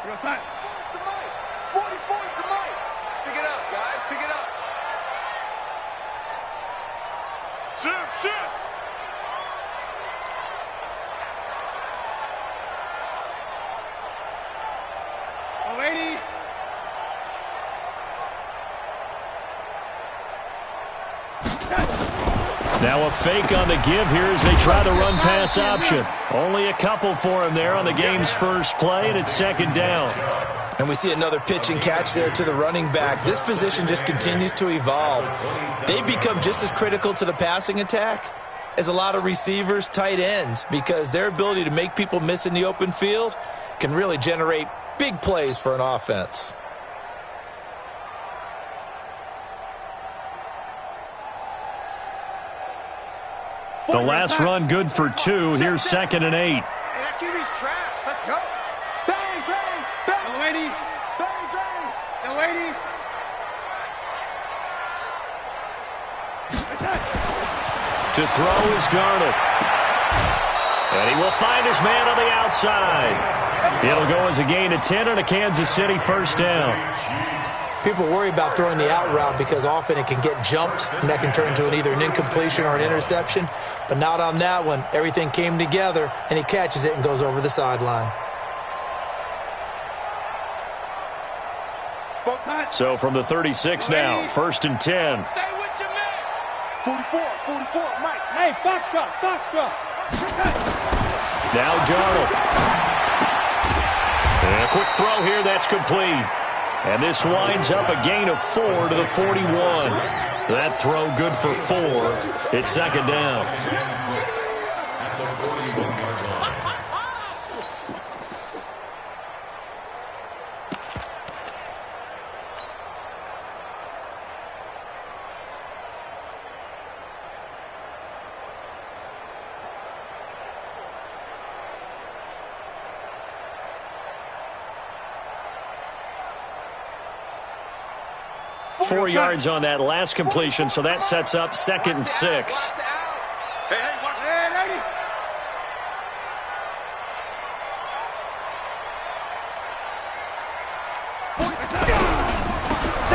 Go side. 44 to Mike. Pick it up, guys. Pick it up. Shift. Oh, lady. Now a fake on the give here as they try to run pass option. Only a couple for him there on the game's first play, and it's second down. And we see another pitch and catch there to the running back. This position just continues to evolve. They become just as critical to the passing attack as a lot of receivers, tight ends, because their ability to make people miss in the open field can really generate big plays for an offense. The last run good for 2. Here's 2nd and 8. Hey, that QB's trash. Let's go. Bang, bang, bang. The lady. Bang, bang. The lady. To throw is Darnold. And he will find his man on the outside. It'll go as a gain of 10 and a Kansas City first down. People worry about throwing the out route because often it can get jumped, and that can turn into either an incompletion or an interception. But not on that one. Everything came together, and he catches it and goes over the sideline. So from the 36 now, 1st and 10. Stay with your man. 44, Mike. Hey, Foxtrot. Now Darnold. And a quick throw here, that's complete. And this winds up a gain of 4 to the 41. That throw good for 4. It's second down. 4 yards on that last completion, so that sets up 2nd and 6. Hey, lady.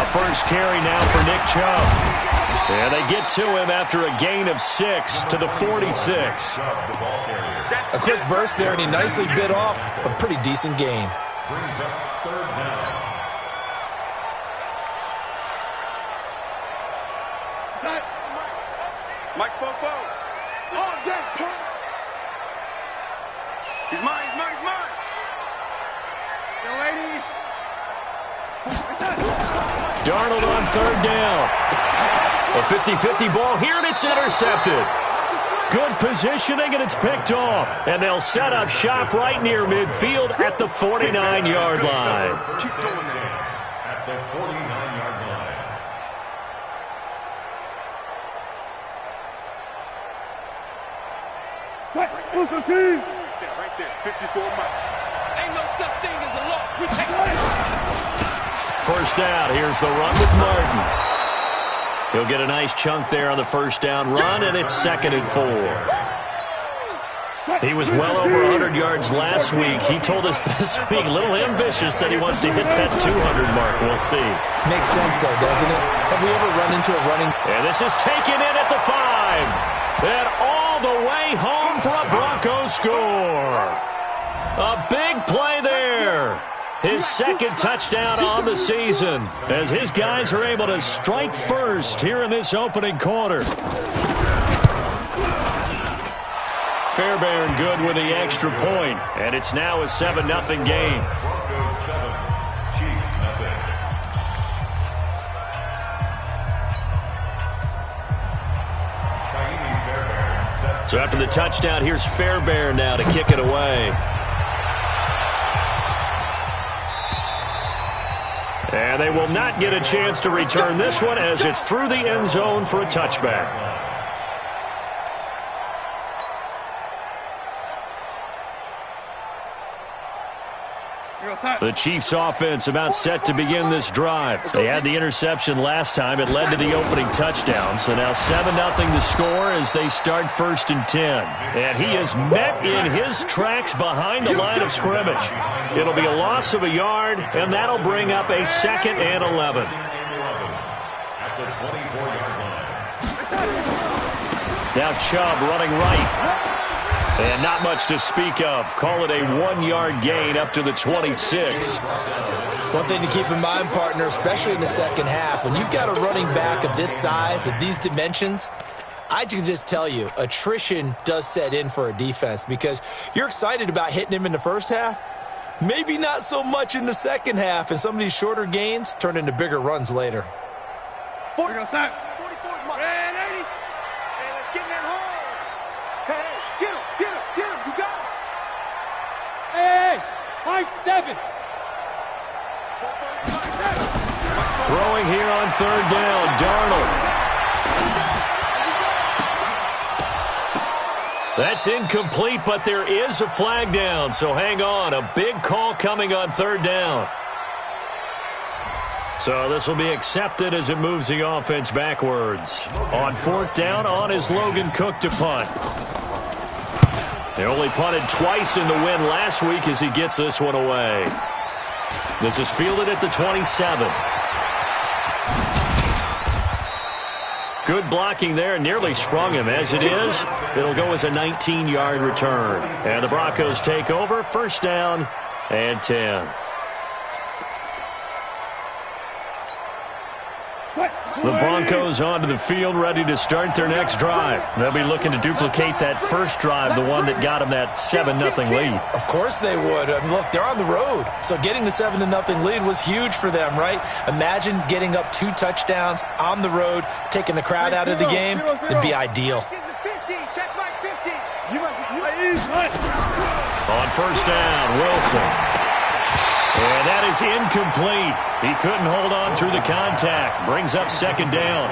A first carry now for Nick Chubb. And they get to him after a gain of 6 to the 46. A quick burst there, and he nicely bit off a pretty decent gain. Brings up 3rd down. Mike's both. Oh, yeah, pump. He's mine. The lady. Darnold on 3rd down. A 50-50 ball here, and it's intercepted. Good positioning, and it's picked off. And they'll set up shop right near midfield at the 49-yard line. Keep doing that. At the 49-yard line. Right there, 54 Mike. Ain't no such thing as a loss. We take it. First down, here's the run with Martin. He'll get a nice chunk there on the first down run, and it's 2nd and 4. He was well over 100 yards last week. He told us this week, a little ambitious, said he wants to hit that 200 mark. We'll see. Makes sense, though, doesn't it? Have we ever run into a running... And this is taken in at the 5. And all the way home for a Broncos score. A big play there. His 2nd touchdown on the season as his guys are able to strike first here in this opening quarter. Fairbairn good with the extra point, and it's now a 7-0 game. Broncos 7, Chiefs nothing. So after the touchdown, here's Fairbairn now to kick it away. And they will not get a chance to return this one as it's through the end zone for a touchback. The Chiefs offense about set to begin this drive. They had the interception last time. It led to the opening touchdown. So now 7-0 the score as they start 1st and 10. And he is met in his tracks behind the line of scrimmage. It'll be a loss of a yard, and that'll bring up a 2nd and 11. At the 24-yard line. Now Chubb running right. And not much to speak of. Call it a 1-yard gain up to the 26. One thing to keep in mind, partner, especially in the second half, when you've got a running back of this size, of these dimensions, I can just tell you, attrition does set in for a defense because you're excited about hitting him in the first half. Maybe not so much in the second half, and some of these shorter gains turn into bigger runs later. 44 is mine. And 80. And let's get in that hole. Hey, get him, you got him. Hey, high 7. Throwing here on 3rd down, Darnold. That's incomplete, but there is a flag down, so hang on. A big call coming on 3rd down. So this will be accepted as it moves the offense backwards. On 4th down, on is Logan Cook to punt. They only punted twice in the win last week as he gets this one away. This is fielded at the 27. Good blocking there, nearly sprung him. As it is, it'll go as a 19-yard return. And the Broncos take over, 1st down and 10. The Broncos onto the field, ready to start their next drive. They'll be looking to duplicate that first drive, the one that got them that 7-0 lead. Of course they would. I mean, look, they're on the road. So getting the 7-0 lead was huge for them, right? Imagine getting up 2 touchdowns on the road, taking the crowd out of the game. It'd be ideal. On 1st down, Wilson. And that is incomplete. He couldn't hold on through the contact. Brings up 2nd down.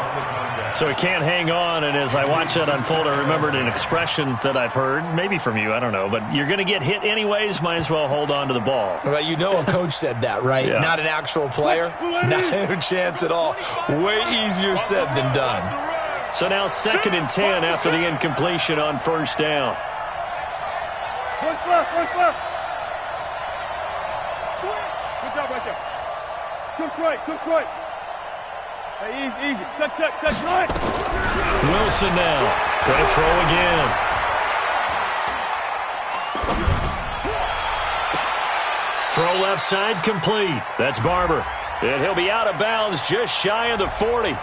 So he can't hang on, and as I watch that unfold, I remembered an expression that I've heard, maybe from you, I don't know, but you're going to get hit anyways, might as well hold on to the ball. Well, you know a coach said that, right? Yeah. Not an actual player. Not a chance at all. Way easier said than done. So now 2nd and 10 after the incompletion on 1st down. Look left. Good job right there. Took right. Hey, easy. Touch right. Wilson now. Going to throw again. Throw left side complete. That's Barber. And he'll be out of bounds just shy of the 40.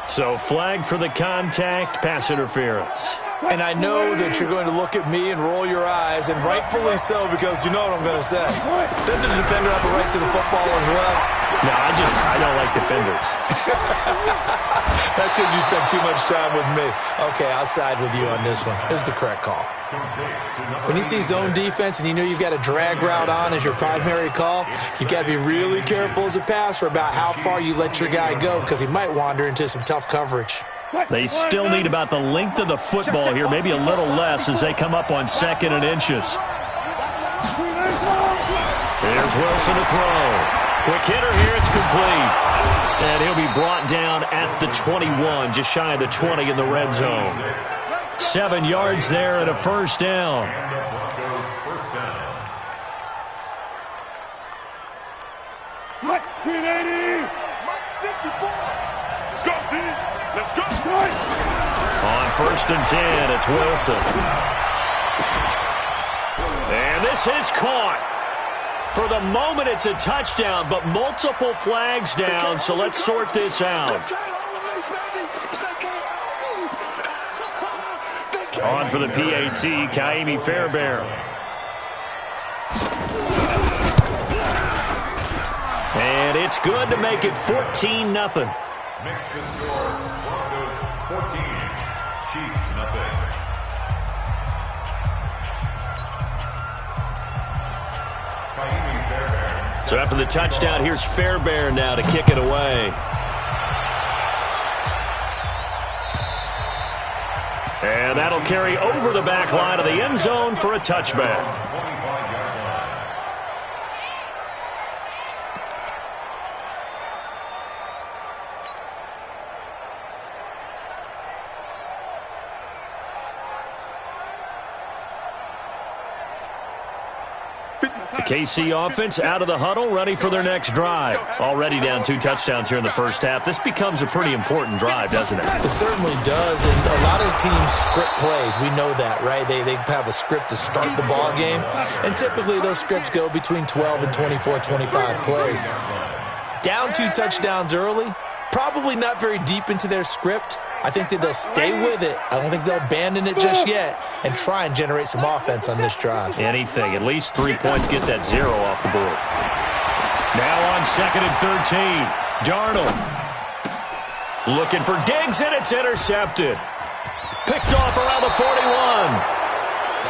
So flagged for the contact, pass interference. And I know that you're going to look at me and roll your eyes, and rightfully so, because you know what I'm going to say. Doesn't the defender have a right to the football as well? No, I don't like defenders. That's because you spent too much time with me. Okay, I'll side with you on this one. This is the correct call. When you see zone defense and you know you've got a drag route on as your primary call, you've got to be really careful as a passer about how far you let your guy go because he might wander into some tough coverage. They still need about the length of the football here, maybe a little less as they come up on 2nd and inches. Here's Wilson to throw. Quick hitter here, it's complete. And he'll be brought down at the 21, just shy of the 20 in the red zone. 7 yards there and a 1st down. First down. What? 380. 54. Let's go, dude. Let's go. On 1st and 10, it's Wilson. And this is caught. For the moment, it's a touchdown, but multiple flags down, so let's sort this out. On for the PAT, Kaimi Fairbairn. And it's good to make it 14-0. Makes the score Broncos 14, Chiefs nothing. So after the touchdown, here's Fairbairn now to kick it away. And that'll carry over the back line of the end zone for a touchback. The KC offense out of the huddle, ready for their next drive. Already down 2 touchdowns here in the first half. This becomes a pretty important drive, doesn't it? It certainly does, and a lot of teams script plays. We know that, right? They have a script to start the ball game, and typically those scripts go between 12 and 24, 25 plays. Down 2 touchdowns early, probably not very deep into their script. I think that they'll stay with it. I don't think they'll abandon it just yet and try and generate some offense on this drive. Anything. At least 3 points, get that 0 off the board. Now on 2nd and 13. Darnold looking for Diggs, and it's intercepted. Picked off around the 41.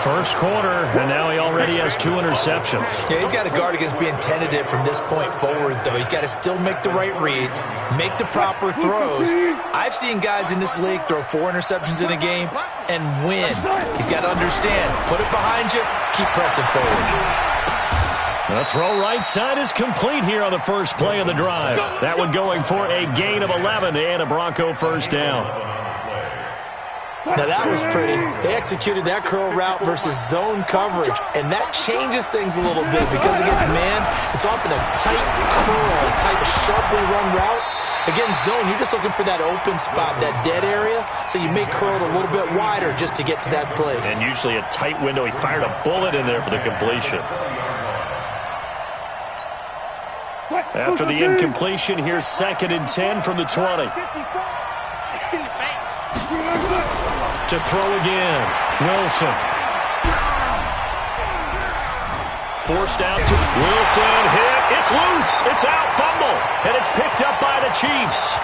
First quarter, and now he already has 2 interceptions. Yeah, he's got to guard against being tentative from this point forward, though. He's got to still make the right reads, make the proper throws. I've seen guys in this league throw 4 interceptions in a game and win. He's got to understand, put it behind you, keep pressing forward. The throw right side is complete here on the first play of the drive. That one going for a gain of 11 and a Bronco first down. Now, that was pretty. They executed that curl route versus zone coverage, and that changes things a little bit because against man, it's often a tight curl, a tight, sharply run route. Against zone, you're just looking for that open spot, that dead area, so you may curl it a little bit wider just to get to that place. And usually a tight window. He fired a bullet in there for the completion. After the incompletion, here's 2nd and 10 from the 20. To throw again, Wilson. Forced out to Wilson, hit, it's loose, it's out, fumble, and it's picked up by the Chiefs.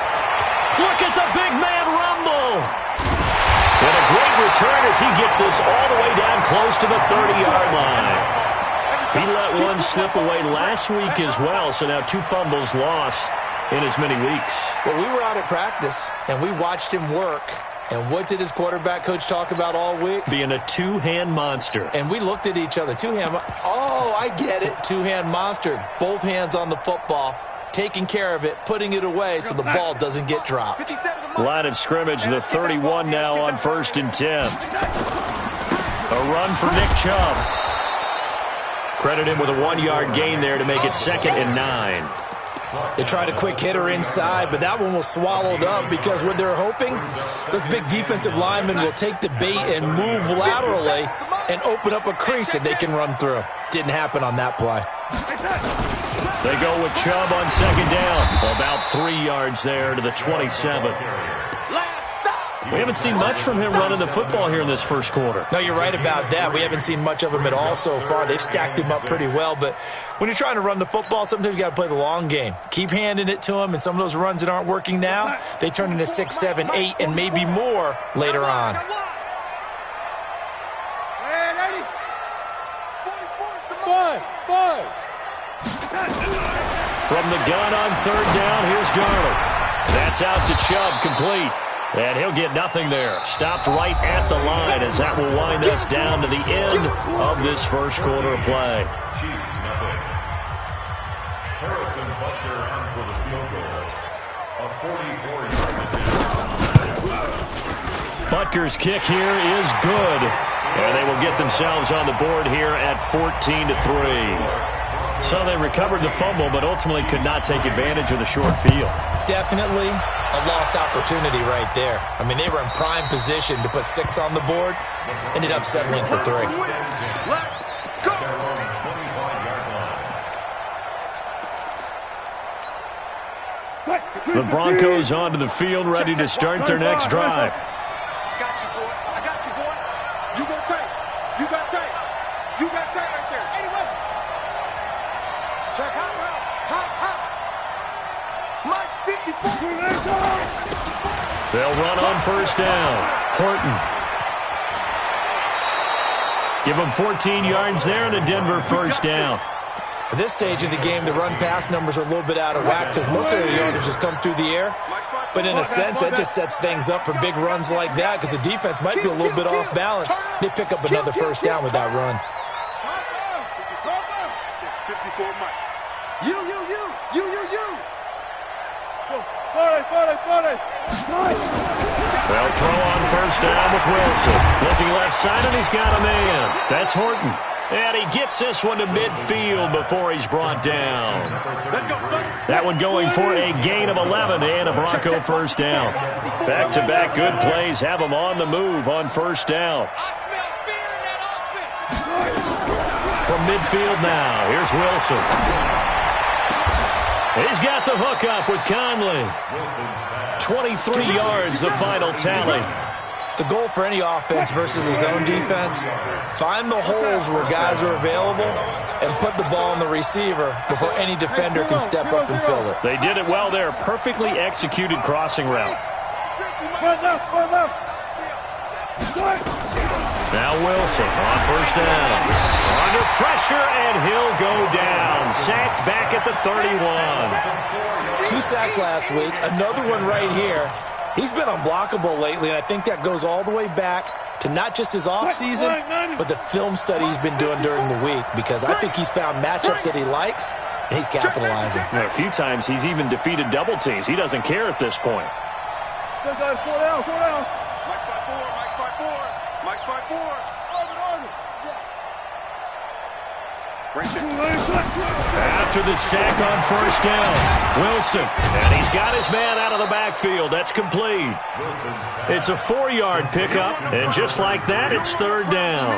Look at the big man rumble. And a great return as he gets this all the way down close to the 30-yard line. He let one slip away last week as well, so now 2 fumbles lost in as many weeks. Well, we were out at practice, and we watched him work. And what did his quarterback coach talk about all week? Being a 2-hand monster. And we looked at each other. 2-hand. Oh, I get it. 2-hand monster. Both hands on the football, taking care of it, putting it away so the ball doesn't get dropped. Line of scrimmage, the 31 now on 1st and 10. A run for Nick Chubb. Credit him with a 1-yard gain there to make it 2nd and 9. They tried a quick hitter inside, but that one was swallowed up because what they're hoping, those big defensive linemen will take the bait and move laterally and open up a crease that they can run through. Didn't happen on that play. They go with Chubb on 2nd down. About 3 yards there to the 27. We haven't seen much from him running the football here in this first quarter. No, you're right about that. We haven't seen much of him at all so far. They've stacked him up pretty well, but when you're trying to run the football, sometimes you got to play the long game. Keep handing it to him, and some of those runs that aren't working now, they turn into 6, 7, 8, and maybe more later on. From the gun on 3rd down, here's Darnold. That's out to Chubb, complete. And he'll get nothing there. Stopped right at the line as that will wind us down to the end of this first quarter of play. Chiefs, nothing. Harrison Butker on for the field goal. A 44-yard. Butker's kick here is good. And they will get themselves on the board here at 14-3. So they recovered the fumble, but ultimately could not take advantage of the short field. Definitely a lost opportunity right there. I mean, they were in prime position to put 6 on the board. Ended up settling for 3. The Broncos onto the field, ready to start their next drive. I got you, boy. I got you, boy. You go tight. You got tight. You got tight right there. Anyway. Check hot route. Hot. Mike's 54. They'll run on 1st down. Horton. Give them 14 yards there and a Denver 1st down. At this stage of the game, the run-pass numbers are a little bit out of whack because most of the yardage has come through the air. But in a sense, that just sets things up for big runs like that because the defense might be a little bit off balance. They pick up another 1st down with that run. 54 Mike. You. They'll throw on 1st down with Wilson. Looking left side, and he's got a man. That's Horton. And he gets this one to midfield before he's brought down. That one going for a gain of 11 and a Bronco first down. Back-to-back good plays have him on the move on first down. From midfield now, here's Wilson. He's got the hook up with Conley. 23 yards, the final tally. The goal for any offense versus his own defense, find the holes where guys are available and put the ball on the receiver before any defender can step up and fill it. They did it well there. Perfectly executed crossing route. Now Wilson on first down. Under pressure, and he'll go down. Sacked back at the 31. 2 sacks last week, another one right here. He's been unblockable lately, and I think that goes all the way back to not just his offseason, but the film study he's been doing during the week, because I think he's found matchups that he likes, and he's capitalizing. A few times he's even defeated double teams. He doesn't care at this point. Mike's 5-4. After the sack on first down, Wilson, and he's got his man out of the backfield. That's complete. It's a 4-yard pickup, and just like that, it's third down.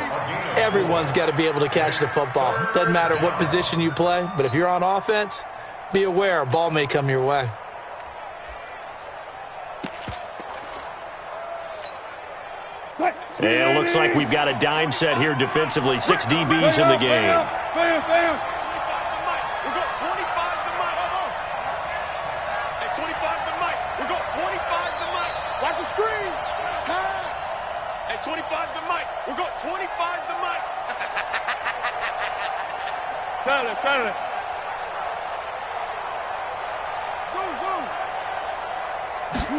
Everyone's got to be able to catch the football. Doesn't matter what position you play, but if you're on offense, be aware a ball may come your way. And it looks like we've got a dime set here defensively. 6 DBs in the game. Watch the screen. Pass. Hey, 25 to Mike. We're going 25 to Mike. Got it.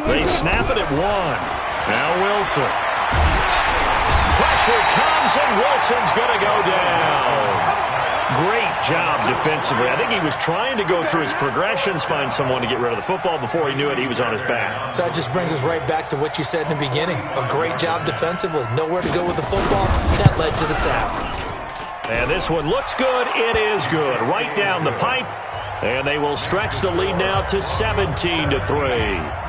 They snap it at 1. Now Wilson. Pressure comes, and Wilson's going to go down. Great job defensively. I think he was trying to go through his progressions, find someone to get rid of the football. Before he knew it, he was on his back. So that just brings us right back to what you said in the beginning. A great job defensively. Nowhere to go with the football. That led to the sack. And this one looks good. It is good. Right down the pipe. And they will stretch the lead now to 17-3.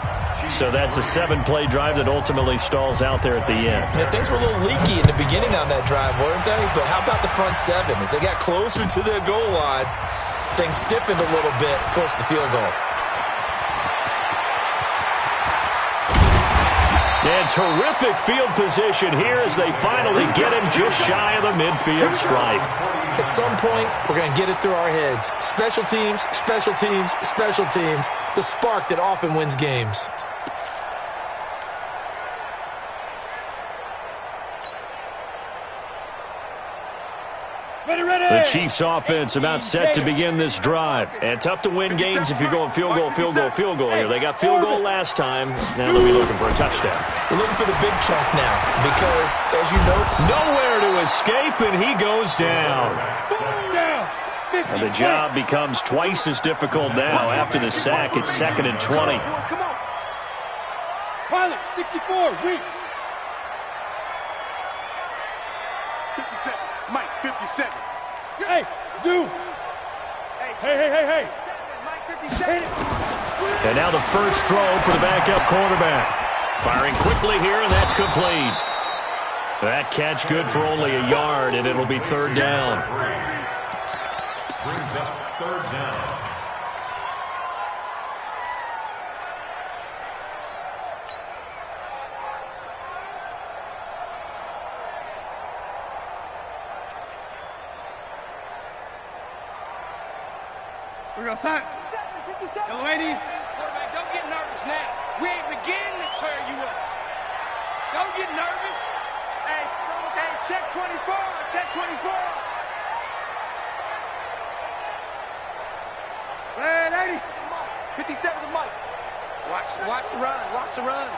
So that's a 7-play drive that ultimately stalls out there at the end. Yeah, things were a little leaky in the beginning on that drive, weren't they? But how about the front 7? As they got closer to their goal line, things stiffened a little bit, forced the field goal. And terrific field position here as they finally get him just shy of the midfield stripe. At some point, we're going to get it through our heads. Special teams, special teams, special teams. The spark that often wins games. The Chiefs offense about set to begin this drive. And tough to win games if you're going field goal here. They got field goal last time. Now they'll be looking for a touchdown. They're looking for the big chunk now because, as you know, nowhere to escape, and he goes down. And the job becomes twice as difficult now. After the sack, it's 2nd and 20. Come on. Pilot, 64, weak. 57, Mike, 57. Hey, Zoo. Hey. Mike, 57. And now the first throw for the backup quarterback. Firing quickly here, and that's complete. That catch good for only a yard, and it'll be third down. Brings up third down. We're going to sign. 57. Young lady. Quarterback, don't get nervous now. We ain't beginning to tear you up. Don't get nervous. Hey, check 24. Check 24. Hey, 80. 57 to Mike. Watch the run. Watch the run.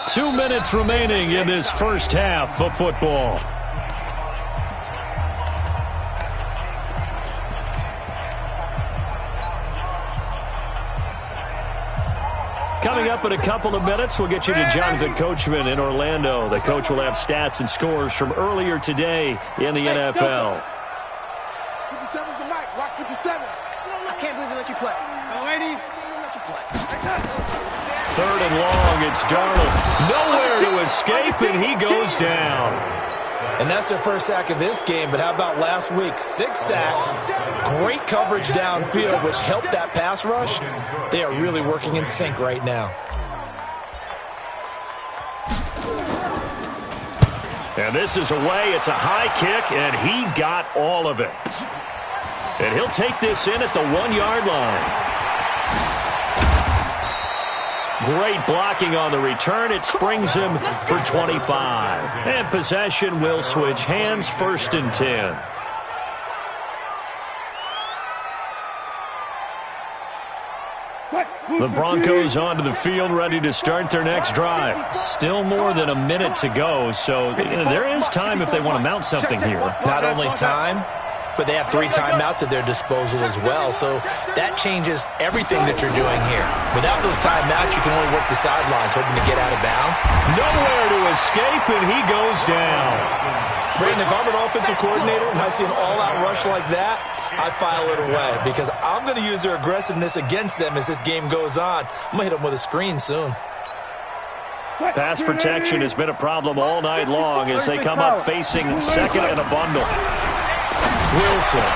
2 minutes remaining in this first half of football. Coming up in a couple of minutes, we'll get you to Jonathan Coachman in Orlando. The coach will have stats and scores from earlier today in the NFL. let you play. No, lady. Let you play. Third and long, it's Darnold. Nowhere to escape, and he goes down. And that's their first sack of this game, but how about last week? 6 sacks, great coverage downfield, which helped that pass rush. They are really working in sync right now. And this is away. It's a high kick, and he got all of it. And he'll take this in at the 1-yard line. Great blocking on the return. It springs him for 25. And possession will switch hands, 1st and 10. The Broncos onto the field, ready to start their next drive. Still more than a minute to go, so there is time if they want to mount something here. Not only time, but they have 3 timeouts at their disposal as well, so that changes everything that you're doing here. Without those timeouts, you can only work the sidelines, hoping to get out of bounds. Nowhere to escape, and he goes down. Brandon, if I'm an offensive coordinator and I see an all-out rush like that, I file it away because I'm going to use their aggressiveness against them as this game goes on. I'm going to hit them with a screen soon. Pass protection has been a problem all night long as they come up facing second and a bundle. Wilson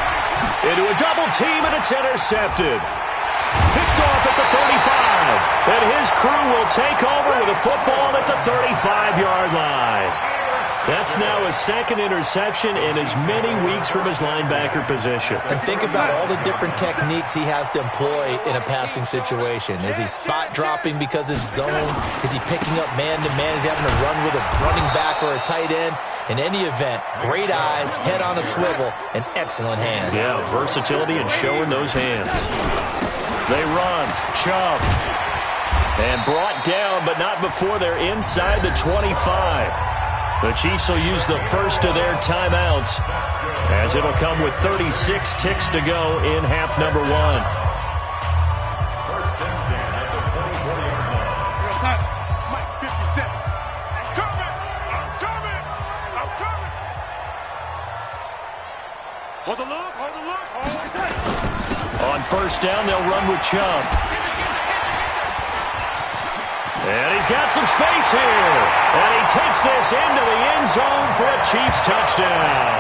into a double team, and it's intercepted. Picked off at the 35. And his crew will take over with a football at the 35-yard line. That's now his 2nd interception in as many weeks from his linebacker position. And think about all the different techniques he has to employ in a passing situation. Is he spot dropping because it's zone? Is he picking up man-to-man? Is he having to run with a running back or a tight end? In any event, great eyes, head on a swivel, and excellent hands. Yeah, versatility and showing those hands. They run. Chubb. And brought down, but not before they're inside the 25. The Chiefs will use the first of their timeouts as it'll come with 36 ticks to go in half number 1. First and 10 at the 24-yard line. Mike 57. I'm coming. I'm coming. I'm coming. Hold the look. Hold the look. On first down, they'll run with Chubb. And he's got some space here. And he takes this into the end zone for a Chiefs touchdown.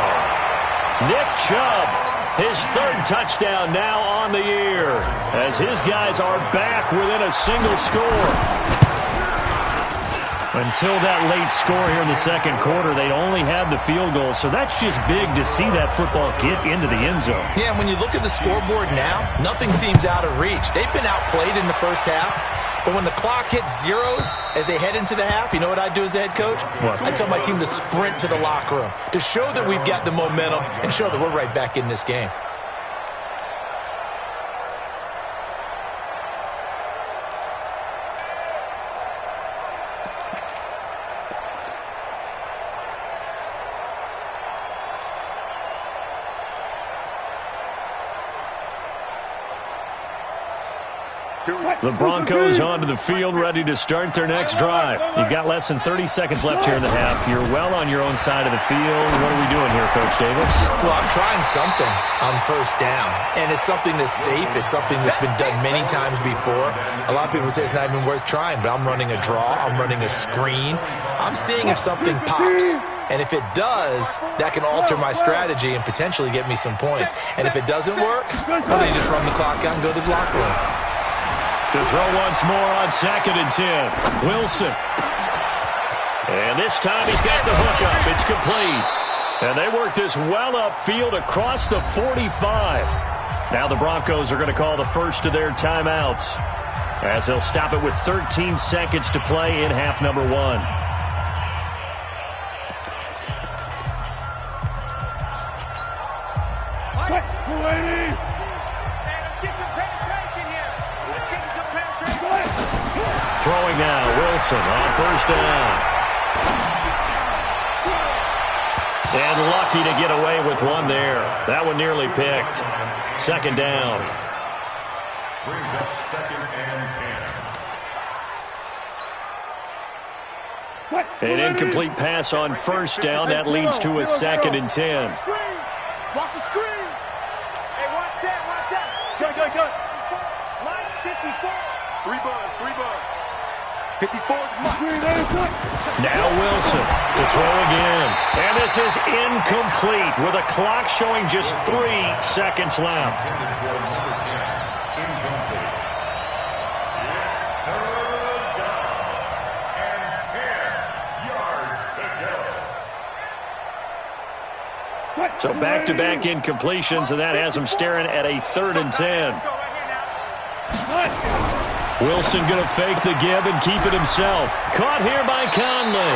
Nick Chubb, his 3rd touchdown now on the year, as his guys are back within a single score. Until that late score here in the 2nd quarter, they'd only had the field goal, so that's just big to see that football get into the end zone. Yeah, and when you look at the scoreboard now, nothing seems out of reach. They've been outplayed in the first half. But when the clock hits zeros as they head into the half, you know what I do as the head coach? What? I tell my team to sprint to the locker room to show that we've got the momentum and show that we're right back in this game. The Broncos onto the field, ready to start their next drive. You've got less than 30 seconds left here in the half. You're well on your own side of the field. What are we doing here, Coach Davis? Well, I'm trying something on first down, and it's something that's safe. It's something that's been done many times before. A lot of people say it's not even worth trying, but I'm running a draw. I'm running a screen. I'm seeing if something pops. And if it does, that can alter my strategy and potentially get me some points. And if it doesn't work, well, then you just run the clock out and go to the locker room. To throw once more on 2nd and 10. Wilson. And this time he's got the hook up. It's complete. And they work this well upfield across the 45. Now the Broncos are going to call the first of their timeouts as they'll stop it with 13 seconds to play in half number 1. Throwing now, Wilson on first down. And lucky to get away with one there. That one nearly picked. 2nd down. Brings up 2nd and 10. An incomplete pass on first down. That leads to a 2nd and 10. Watch the screen. Hey, watch that. Go. 54 is Mike. Now Wilson to throw again. And this is incomplete with a clock showing just 3 seconds left. So back-to-back incompletions, and that has him staring at a 3rd and 10. Wilson going to fake the give and keep it himself. Caught here by Conley.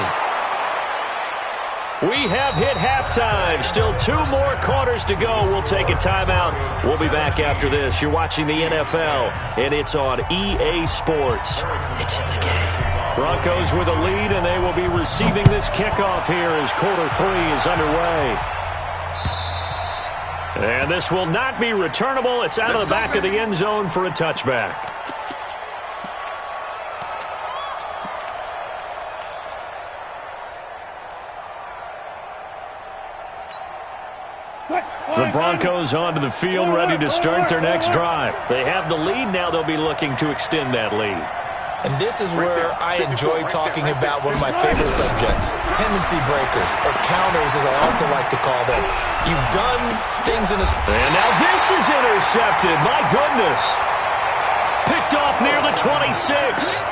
We have hit halftime. Still 2 more quarters to go. We'll take a timeout. We'll be back after this. You're watching the NFL, and it's on EA Sports. It's in the game. Broncos with a lead, and they will be receiving this kickoff here as quarter 3 is underway. And this will not be returnable. It's out of the back of the end zone for a touchback. The Broncos onto the field, ready to start their next drive. They have the lead. Now they'll be looking to extend that lead. And this is where I enjoy talking about one of my favorite subjects, tendency breakers, or counters as I also like to call them. You've done things in a... And now this is intercepted. My goodness. Picked off near the 26.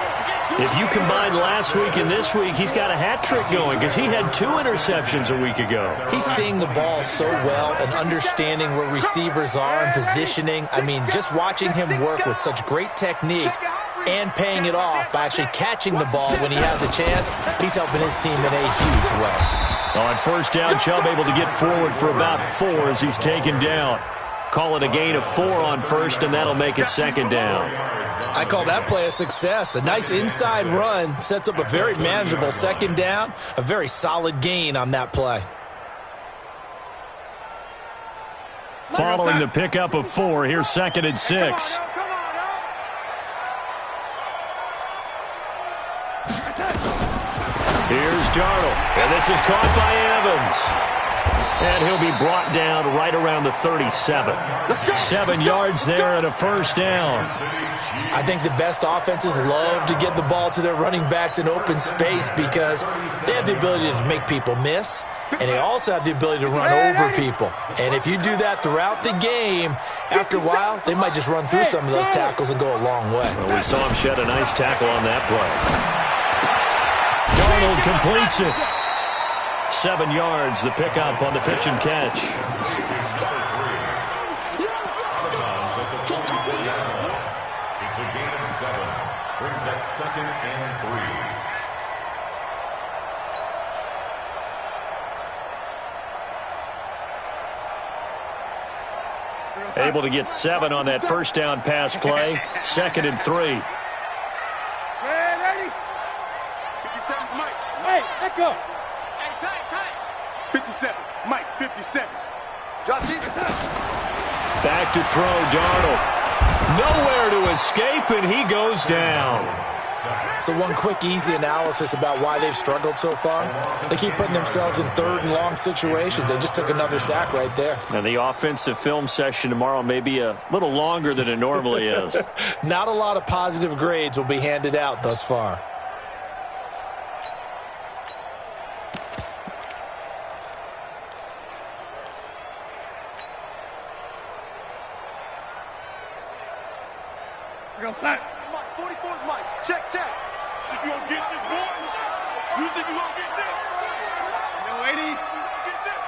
If you combine last week and this week, he's got a hat trick going because he had 2 interceptions a week ago. He's seeing the ball so well and understanding where receivers are and positioning. I mean, just watching him work with such great technique and paying it off by actually catching the ball when he has a chance, he's helping his team in a huge way. On first down, Chubb able to get forward for about 4 as he's taken down. Call it a gain of 4 on first, and that'll make it 2nd down. I call that play a success. A nice inside run sets up a very manageable 2nd down, a very solid gain on that play. Following the pickup of 4, here's 2nd and 6. Here's Darnold, and this is caught by Evans. And he'll be brought down right around the 37. 7 yards there and a first down. I think the best offenses love to get the ball to their running backs in open space because they have the ability to make people miss, and they also have the ability to run over people. And if you do that throughout the game, after a while, they might just run through some of those tackles and go a long way. Well, we saw him shed a nice tackle on that play. Darnold completes it. 7 yards, the pickup on the pitch and catch. It's a gain of 7. Brings up 2nd and 3. Able to get 7 on that first down pass play. 2nd and 3. Ready? 57 Mike. Hey, let go. 57. Mike, 57. Back to throw, Darnold. Nowhere to escape, and he goes down. So one quick, easy analysis about why they've struggled so far. They keep putting themselves in 3rd and long situations. They just took another sack right there. And the offensive film session tomorrow may be a little longer than it normally is. Not a lot of positive grades will be handed out thus far. Go set. Mike, 44 is Mike. Check. Think you gonna get this, boy? You think you gonna get this? No, 80. Get this.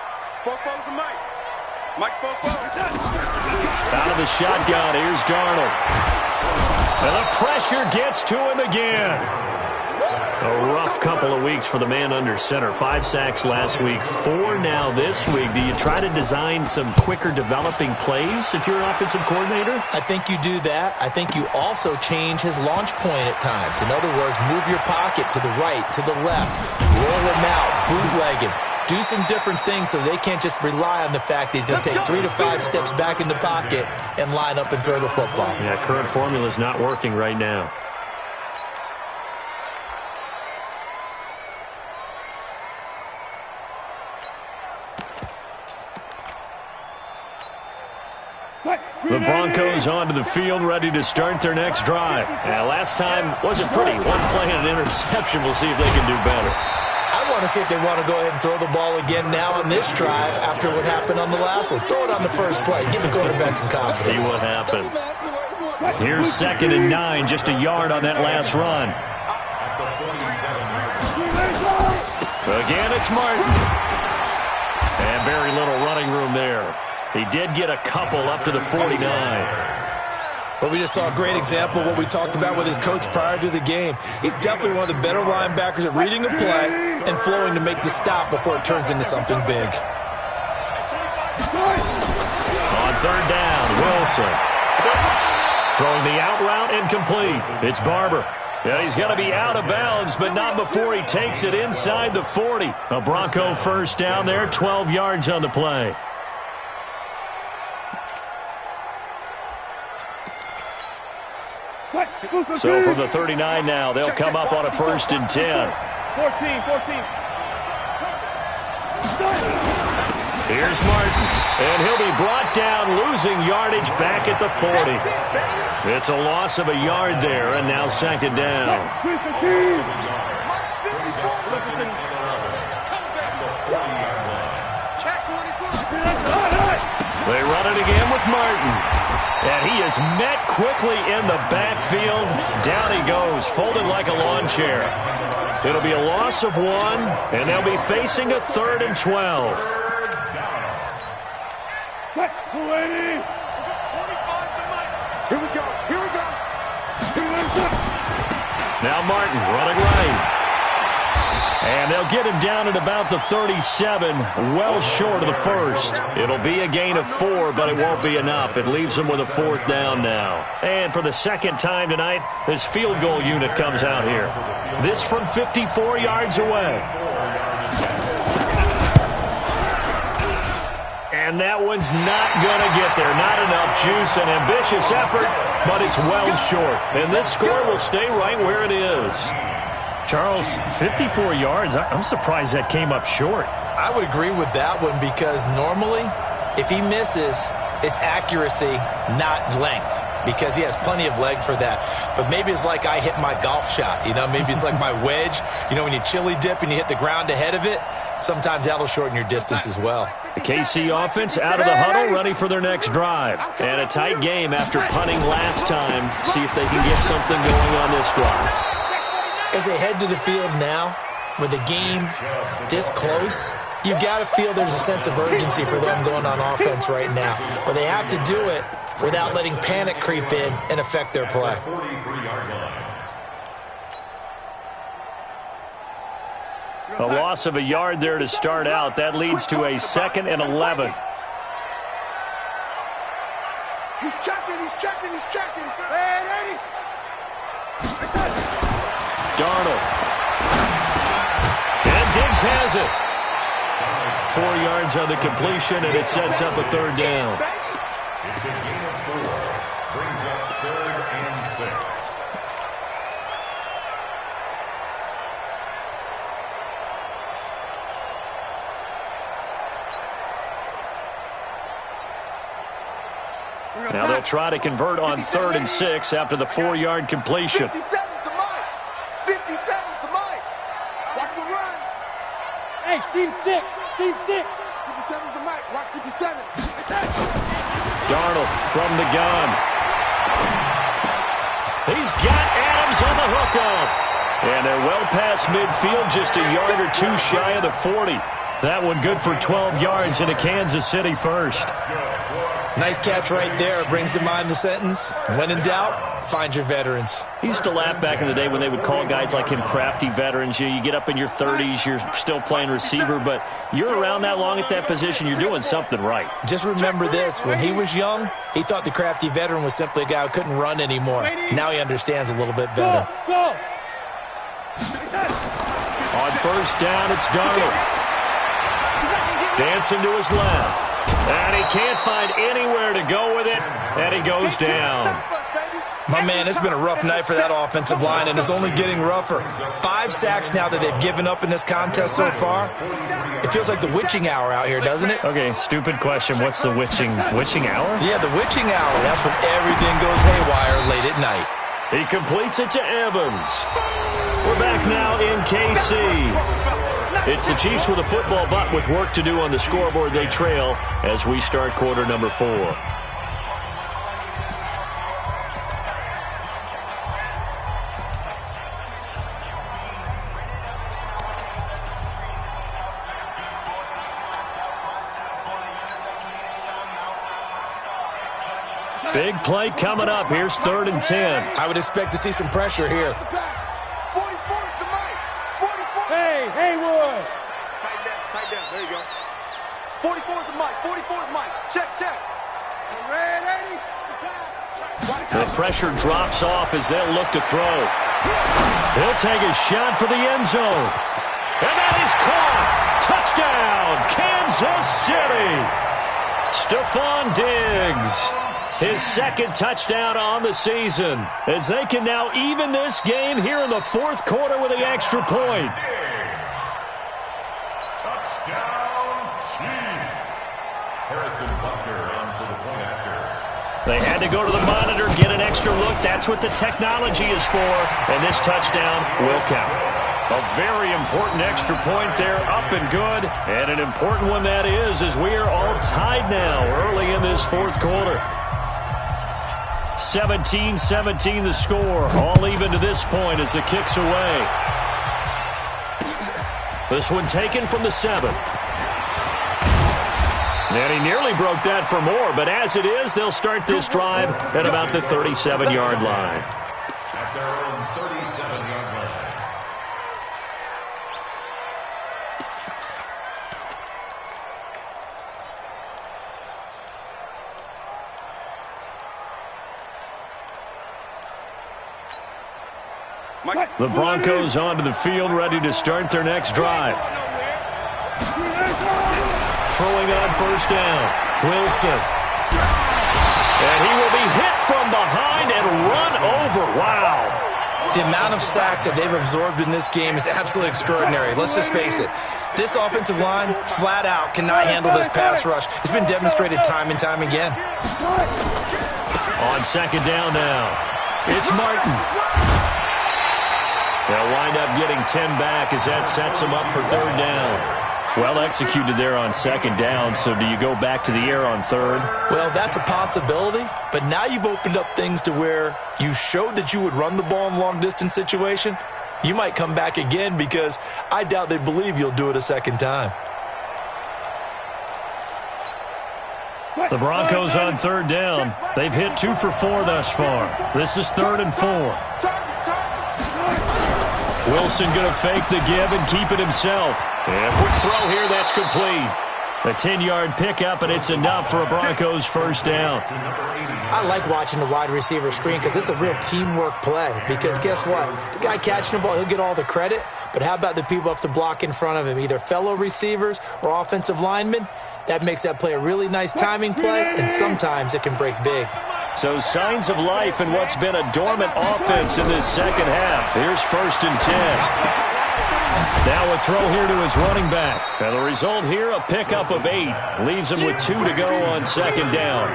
44 is Mike. Mike's 44. Out of the shotgun, here's Darnold. And the pressure gets to him again. A rough couple of weeks for the man under center. 5 sacks last week, 4 now this week. Do you try to design some quicker developing plays if you're an offensive coordinator? I think you do that. I think you also change his launch point at times. In other words, move your pocket to the right, to the left, roll him out, bootleg him. Do some different things so they can't just rely on the fact that he's going to take 3 to 5 steps back in the pocket and line up and throw the football. Yeah, current formula is not working right now. The Broncos onto the field, ready to start their next drive. Last time wasn't pretty. One play and an interception. We'll see if they can do better. I want to see if they want to go ahead and throw the ball again now on this drive after what happened on the last one. Throw it on the first play. Give the quarterback some confidence. See what happens. Here's 2nd and 9, just a yard on that last run. Again, it's Martin. And very little running room there. He did get a couple up to the 49. But we just saw a great example of what we talked about with his coach prior to the game. He's definitely one of the better linebackers at reading a play and flowing to make the stop before it turns into something big. On 3rd down, Wilson. Throwing the out route incomplete. It's Barber. Yeah, he's going to be out of bounds, but not before he takes it inside the 40. A Bronco first down there, 12 yards on the play. So from the 39 now, they'll come up on a 1st and 10. 14. Here's Martin, and he'll be brought down, losing yardage back at the 40. It's a loss of a yard there, and now 2nd down. They run it again with Martin. And he is met quickly in the backfield. Down he goes, folded like a lawn chair. It'll be a loss of 1, and they'll be facing a 3rd and 12. Here we go. Now Martin running right. And they'll get him down at about the 37, well short of the 1st. It'll be a gain of 4, but it won't be enough. It leaves them with a 4th down now. And for the 2nd time tonight, this field goal unit comes out here. This from 54 yards away. And that one's not going to get there. Not enough juice, an ambitious effort, but it's well short. And this score will stay right where it is. Charles, 54 yards. I'm surprised that came up short. I would agree with that one because normally, if he misses, it's accuracy, not length, because he has plenty of leg for that. But maybe it's like I hit my golf shot. Maybe it's like my wedge. When you chili dip and you hit the ground ahead of it, sometimes that'll shorten your distance as well. The KC offense out of the huddle, ready for their next drive. And a tight game after punting last time. See if they can get something going on this drive. As they head to the field now, with the game this close, you've got to feel there's a sense of urgency for them going on offense right now. But they have to do it without letting panic creep in and affect their play. A loss of a yard there to start out. That leads to a 2nd and 11. He's checking. Darnold. And Diggs has it. 4 yards on the completion, and it sets up a 3rd down. It's a gain of 4. Brings up 3rd and 6. Now they'll try to convert on 3rd and 6 after the 4-yard completion. 57's the mic. Watch the run. Hey, Team 6. 57's the mic. Watch 57. Darnold from the gun. He's got Adams on the hookup. And they're well past midfield, just a yard or 2 shy of the 40. That one good for 12 yards into Kansas City first. Nice catch right there. Brings to mind the sentence, when in doubt, find your veterans. He used to laugh back in the day when they would call guys like him crafty veterans. You get up in your 30s, you're still playing receiver, but you're around that long at that position, you're doing something right. Just remember this, when he was young, he thought the crafty veteran was simply a guy who couldn't run anymore. Now he understands a little bit better. Go. On 1st down, it's Darnold. Dancing to his left. And he can't find anywhere to go with it, and he goes down. My man, it's been a rough night for that offensive line, and it's only getting rougher. 5 sacks now that they've given up in this contest so far. It feels like the witching hour out here, doesn't it? Okay, stupid question. What's the witching hour? Yeah, the witching hour. That's when everything goes haywire late at night. He completes it to Evans. We're back now in KC. It's the Chiefs with a football, but with work to do on the scoreboard, they trail as we start quarter number 4. Big play coming up. Here's 3rd and 10. I would expect to see some pressure here. Hey, Haywood. Tight down. There you go. 44 is the mic. 44 is Mike. Check. Ready? The pressure drops off as they'll look to throw. He'll take a shot for the end zone. And that is caught. Touchdown, Kansas City. Stephon Diggs. His 2nd touchdown on the season, as they can now even this game here in the 4th quarter with the extra point. Touchdown, Chiefs. Harrison Butker on for the point after. They had to go to the monitor, get an extra look. That's what the technology is for, and this touchdown will count. A very important extra point there, up and good, and an important one that is, as we are all tied now early in this 4th quarter. 17-17 the score, all even to this point as the kick's away. This one taken from the 7. And he nearly broke that for more, but as it is, they'll start this drive at about the 37-yard line. At their own 37-yard line. The Broncos onto the field, ready to start their next drive. Throwing on 1st down, Wilson. And he will be hit from behind and run over. Wow. The amount of sacks that they've absorbed in this game is absolutely extraordinary. Let's just face it. This offensive line, flat out, cannot handle this pass rush. It's been demonstrated time and time again. On 2nd down now, it's Martin. They'll wind up getting 10 back as that sets them up for 3rd down. Well executed there on 2nd down, so do you go back to the air on 3rd? Well, that's a possibility, but now you've opened up things to where you showed that you would run the ball in long-distance situation. You might come back again because I doubt they believe you'll do it a 2nd time. The Broncos on 3rd down. They've hit 2 for 4 thus far. This is 3rd and 4. Wilson going to fake the give and keep it himself. And quick throw here, that's complete. A 10-yard pickup, and it's enough for a Broncos 1st down. I like watching the wide receiver screen because it's a real teamwork play. Because guess what? The guy catching the ball, he'll get all the credit. But how about the people have to block in front of him, either fellow receivers or offensive linemen? That makes that play a really nice timing play, and sometimes it can break big. So signs of life in what's been a dormant offense in this 2nd half. Here's 1st and 10. Now a throw here to his running back. And the result here, a pickup of 8. Leaves him with 2 to go on 2nd down.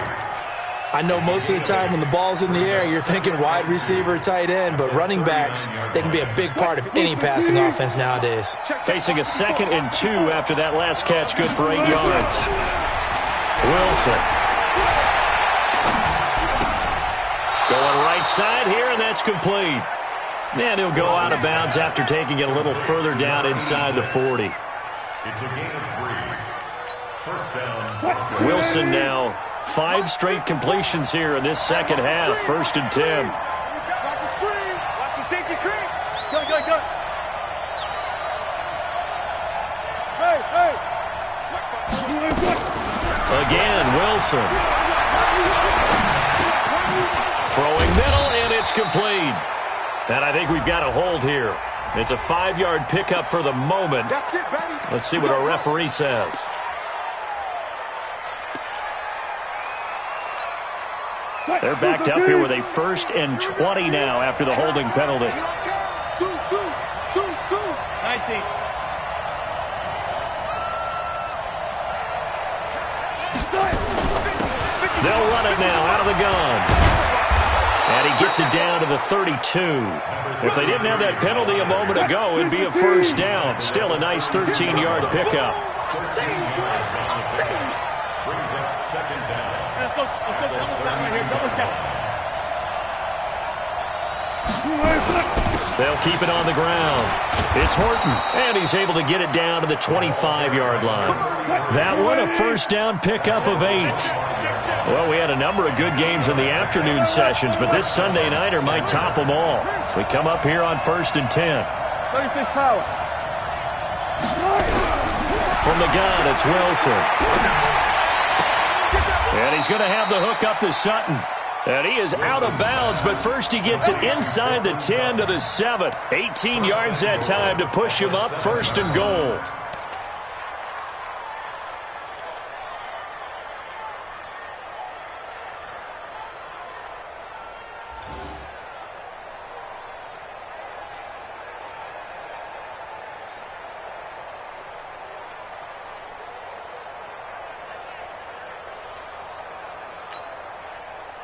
I know most of the time when the ball's in the air, you're thinking wide receiver, tight end, but running backs, they can be a big part of any passing offense nowadays. Facing a 2nd and 2 after that last catch, good for 8 yards. Wilson. Going right side here, and that's complete. And he'll go out of bounds after taking it a little further down inside the 40. It's a gain of 3. 1st down. Wilson now 5 straight completions here in this 2nd half. 1st and 10. Watch the screen. Watch the safety screen. Go. Hey. Again, Wilson. Throwing middle, and it's complete. And I think we've got a hold here. It's a 5-yard pickup for the moment. That's it, baby. Let's see what our referee says. They're backed up here with a 1st and 20 now after the holding penalty. 19. They'll run it now out of the gun. And he gets it down to the 32. If they didn't have that penalty a moment ago, it'd be a 1st down. Still a nice 13-yard pickup. Brings up 2nd down. Let's go right here. Double count. They'll keep it on the ground. It's Horton, and he's able to get it down to the 25-yard line. That one, a 1st down pickup of 8. Well, we had a number of good games in the afternoon sessions, but this Sunday nighter might top them all. So we come up here on 1st and 10. 36 power. From the gun, it's Wilson. And he's going to have the hook up to Sutton. And he is out of bounds, but first he gets it inside the 10 to the 7. 18 yards that time to push him up 1st and goal.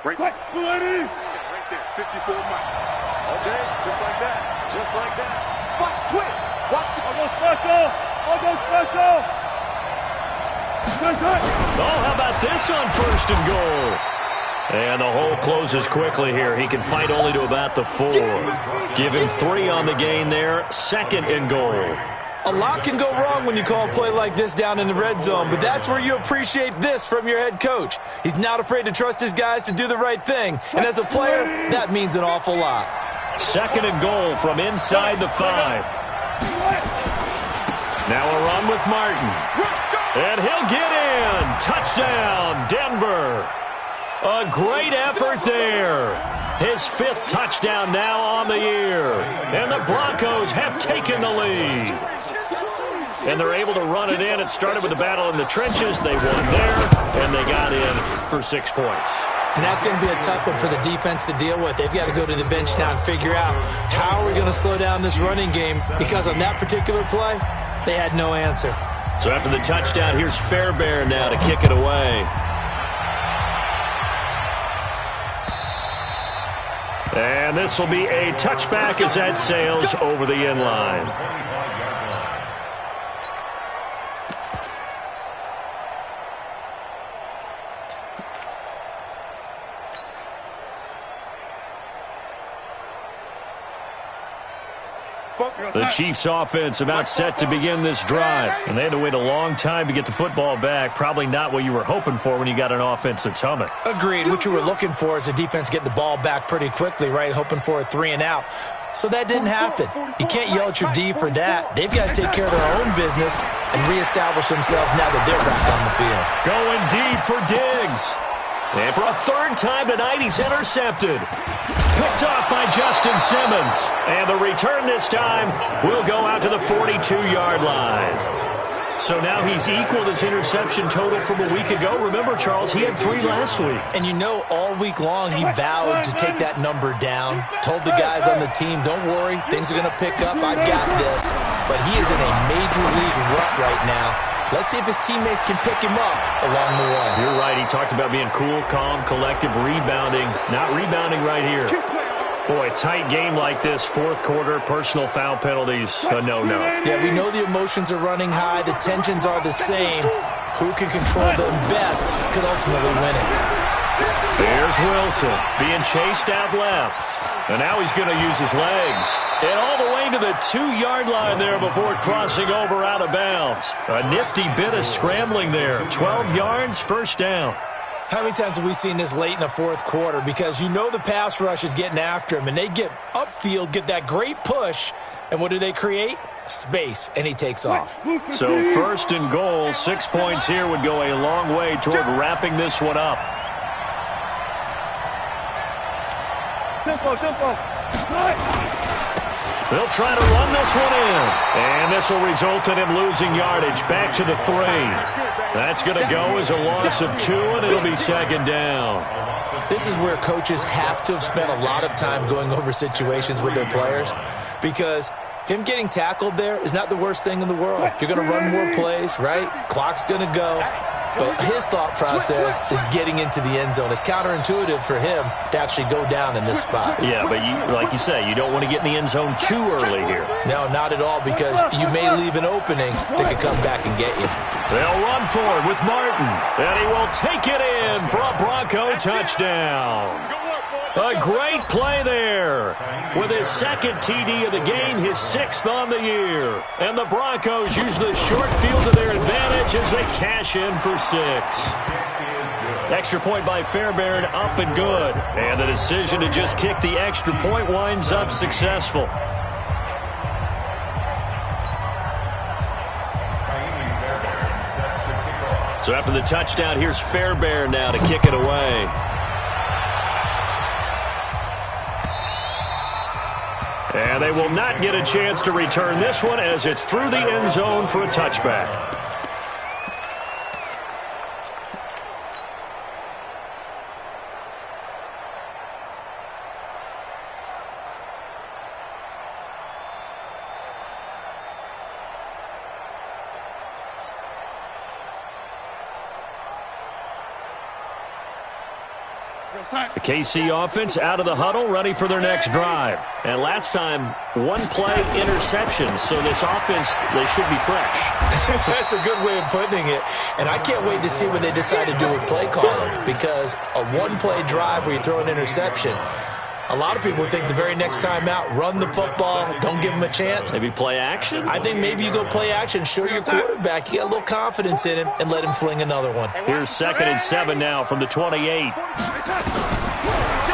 Right there, 54 miles. Okay, just like that. Just like that. Watch the twist. Watch the Almost special. Oh, how about this on 1st and goal? And the hole closes quickly here. He can fight only to about the 4. Give him 3 on the gain there. 2nd and goal. A lot can go wrong when you call a play like this down in the red zone, but that's where you appreciate this from your head coach. He's not afraid to trust his guys to do the right thing, and as a player, that means an awful lot. 2nd and goal from inside the 5. Now a run with Martin. And he'll get in. Touchdown, Denver. A great effort there. His 5th touchdown now on the year. And the Broncos have taken the lead. And they're able to run it in. It started with a battle in the trenches. They won there, and they got in for 6 points. And that's going to be a tough one for the defense to deal with. They've got to go to the bench now and figure out how are we going to slow down this running game, because on that particular play, they had no answer. So after the touchdown, here's Fairbairn now to kick it away. And this will be a touchback as that sails over the end line. The Chiefs' offense about set to begin this drive, and they had to wait a long time to get the football back. Probably not what you were hoping for when you got an offense that's humming. Agreed. What you were looking for is the defense get the ball back pretty quickly, right? Hoping for a 3 and out. So that didn't happen. You can't yell at your D for that. They've got to take care of their own business and reestablish themselves now that they're back on the field. Going deep for Diggs. And for a 3rd time tonight, he's intercepted. Picked off by Justin Simmons. And the return this time will go out to the 42-yard line. So now he's equaled his interception total from a week ago. Remember, Charles, he had 3 last week. And you know, all week long he vowed to take that number down. Told the guys on the team, don't worry, things are going to pick up. I've got this. But he is in a major league rut right now. Let's see if his teammates can pick him up along the way. You're right. He talked about being cool, calm, collective, rebounding. Not rebounding right here. Boy, tight game like this, 4th quarter, personal foul penalties, a no-no. Yeah, we know the emotions are running high. The tensions are the same. Who can control them best could ultimately win it. There's Wilson being chased out left. And now he's going to use his legs. And all the way to the 2-yard line there before crossing over out of bounds. A nifty bit of scrambling there. 12 yards, 1st down. How many times have we seen this late in the 4th quarter? Because you know the pass rush is getting after him, and they get upfield, get that great push, and what do they create? Space, and he takes off. So 1st and goal, 6 points here would go a long way toward wrapping this one up. Tempo. They'll try to run this one in. And this will result in him losing yardage back to the 3. That's going to go as a loss of 2, and it'll be second down. This is where coaches have to have spent a lot of time going over situations with their players, because him getting tackled there is not the worst thing in the world. You're going to run more plays, right? Clock's going to go. But his thought process is getting into the end zone. It's counterintuitive for him to actually go down in this spot. Yeah, but like you say, you don't want to get in the end zone too early here. No, not at all, because you may leave an opening that could come back and get you. They'll run for it with Martin, and he will take it in for a Bronco touchdown. A great play there. With his second TD of the game, his 6th on the year. And the Broncos use the short field to their advantage as they cash in for 6. Extra point by Fairbairn, up and good. And the decision to just kick the extra point winds up successful. So after the touchdown, here's Fairbairn now to kick it away. And they will not get a chance to return this one as it's through the end zone for a touchback. The KC offense out of the huddle, ready for their next drive. And last time, 1 play interception, so this offense, they should be fresh. That's a good way of putting it. And I can't wait to see what they decide to do with play calling, because a 1-play drive where you throw an interception, a lot of people think the very next time out, run the football, don't give him a chance. Maybe play action? I think maybe you go play action, show your quarterback, you get a little confidence in him, and let him fling another one. Here's 2nd and 7 now from the 28.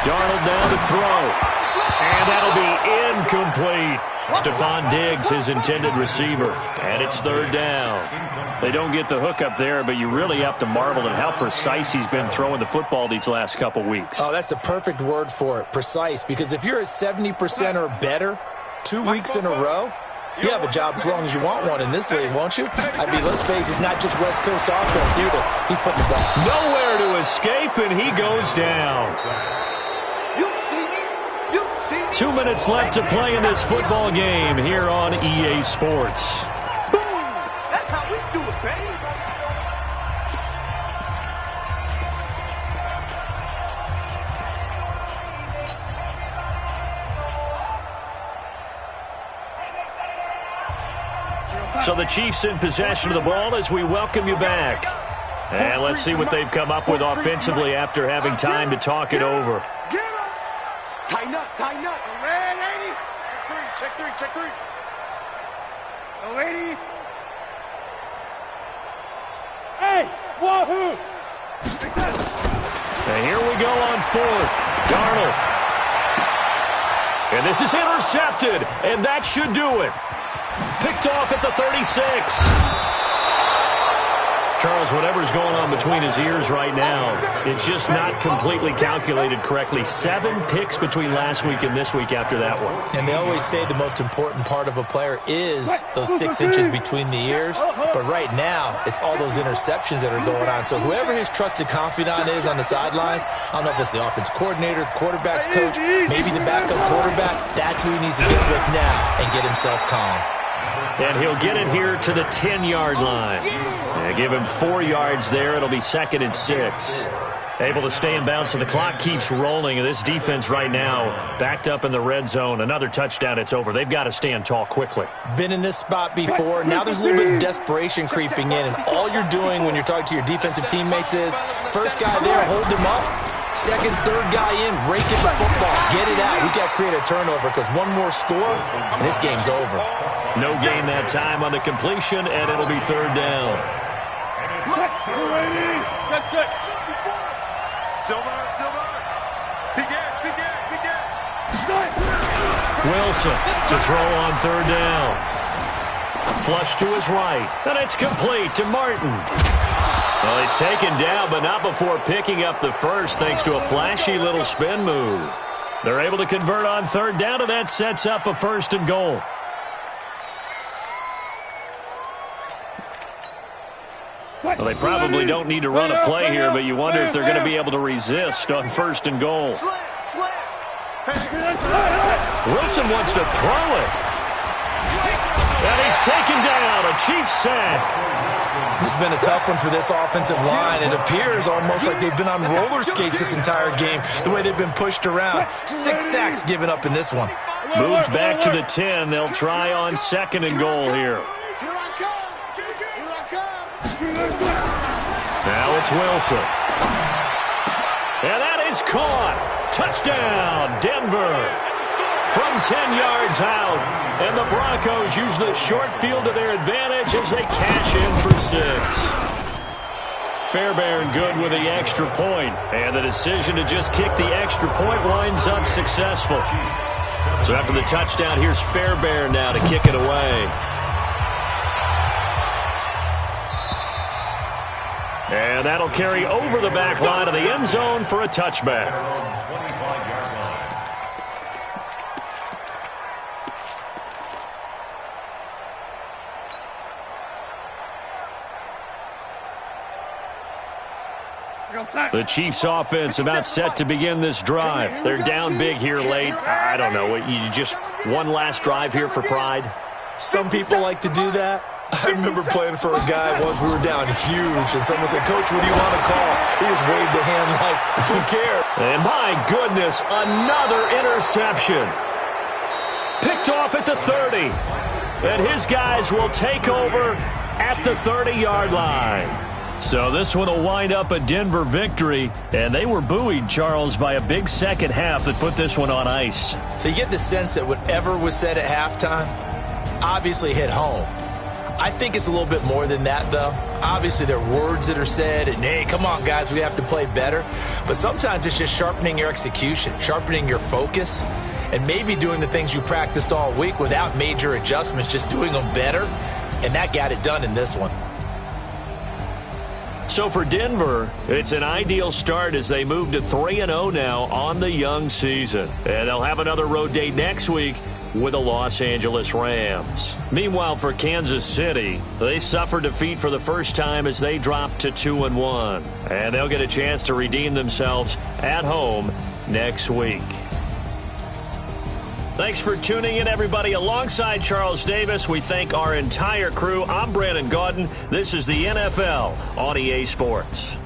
Darnold down to throw. And that'll be incomplete. Stephon Diggs, his intended receiver. And it's 3rd down. They don't get the hook up there, but you really have to marvel at how precise he's been throwing the football these last couple weeks. Oh, that's the perfect word for it, precise. Because if you're at 70% or better 2 weeks in a row, you have a job as long as you want one in this league, won't you? I mean, let's face it, it's not just West Coast offense either. He's putting the ball. Nowhere to escape, and he goes down. 2 minutes left to play in this football game here on EA Sports. Boom! That's how we do it, baby. So the Chiefs in possession of the ball as we welcome you back. And let's see what they've come up with offensively after having time to talk it over. Get up! Tighten up, tighten up. Red lady. Check three, check three. The lady. Hey, wahoo! And here we go on 4th. Darnold. And this is intercepted, and that should do it. Picked off at the 36. Charles, whatever's going on between his ears right now, it's just not completely calculated correctly. 7 picks between last week and this week after that one. And they always say the most important part of a player is those 6 inches between the ears. But right now, it's all those interceptions that are going on. So whoever his trusted confidant is on the sidelines, I don't know if it's the offense coordinator, the quarterback's coach, maybe the backup quarterback, that's who he needs to get with now and get himself calm. And he'll get it here to the 10-yard line. And give him 4 yards there. It'll be 2nd and 6. Able to stay in bounds, so the clock keeps rolling. And this defense right now backed up in the red zone. Another touchdown, it's over. They've got to stand tall quickly. Been in this spot before. Now there's a little bit of desperation creeping in. And all you're doing when you're talking to your defensive teammates is, first guy there, hold him up. Second, third guy in, rake in the football. Get it out. We've got to create a turnover because one more score, and this game's over. No gain that time on the completion, and it'll be 3rd down. Check. Silver. Big air. Wilson to throw on 3rd down. Flush to his right, and it's complete to Martin. Well, he's taken down, but not before picking up the first thanks to a flashy little spin move. They're able to convert on 3rd down, and that sets up a 1st and goal. Well, they probably don't need to run a play here, but you wonder if they're going to be able to resist on 1st and goal. Wilson wants to throw it. And he's taken down. A Chiefs sack. This has been a tough one for this offensive line. It appears almost like they've been on roller skates this entire game, the way they've been pushed around. 6 sacks given up in this one. Moved back to the 10. They'll try on 2nd and goal here. Now it's Wilson. And that is caught. Touchdown, Denver. From 10 yards out. And the Broncos use the short field to their advantage as they cash in for 6. Fairbairn good with the extra point. And the decision to just kick the extra point winds up successful. So after the touchdown, here's Fairbairn now to kick it away. And that'll carry over the back line of the end zone for a touchback. The Chiefs offense about set to begin this drive. They're down big here late. I don't know. You just one last drive here for pride? Some people like to do that. I remember playing for a guy once. We were down huge, and someone said, "Coach, what do you want to call?" He just waved a hand like, who cares? And my goodness, another interception. Picked off at the 30. And his guys will take over at the 30-yard line. So this one will wind up a Denver victory. And they were buoyed, Charles, by a big second half that put this one on ice. So you get the sense that whatever was said at halftime obviously hit home. I think it's a little bit more than that, though. Obviously, there are words that are said, and, hey, come on, guys, we have to play better. But sometimes it's just sharpening your execution, sharpening your focus, and maybe doing the things you practiced all week without major adjustments, just doing them better. And that got it done in this one. So for Denver, it's an ideal start as they move to 3-0 now on the young season. And they'll have another road date next week with the Los Angeles Rams. Meanwhile, for Kansas City, they suffered defeat for the first time as they dropped to 2-1. And they'll get a chance to redeem themselves at home next week. Thanks for tuning in, everybody. Alongside Charles Davis, we thank our entire crew. I'm Brandon Gaudin. This is the NFL on EA Sports.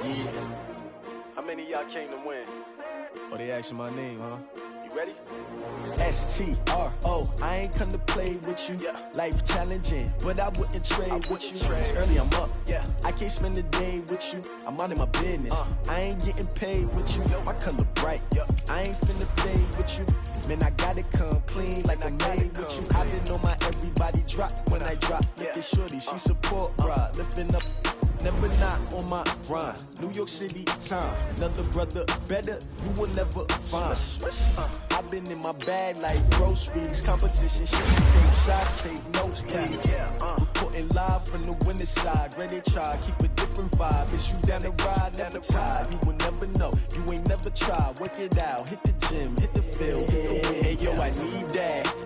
Yeah. How many of y'all came to win? Oh, they asking my name, huh? You ready? STRO, I ain't come to play with you. Life challenging, but I wouldn't trade with you. It's early, I'm up. I can't spend the day with you. I'm out of my business. I ain't getting paid with you. My color bright. I ain't finna fade with you. Man, I gotta come clean like I made with you. I didn't know my everybody drop when I drop. Look at shorty, she support ride, lifting up. Never not on my grind. New York City time. Another brother better, you will never find. I've been in my bag like groceries. Competition, shit, take shots, take notes, please. Reporting live from the winning side. Ready to try, keep a different vibe. Is you down the ride, never tired. You will never know, you ain't never tried. Work it out, hit the gym, hit the field. Hey yo, I need that.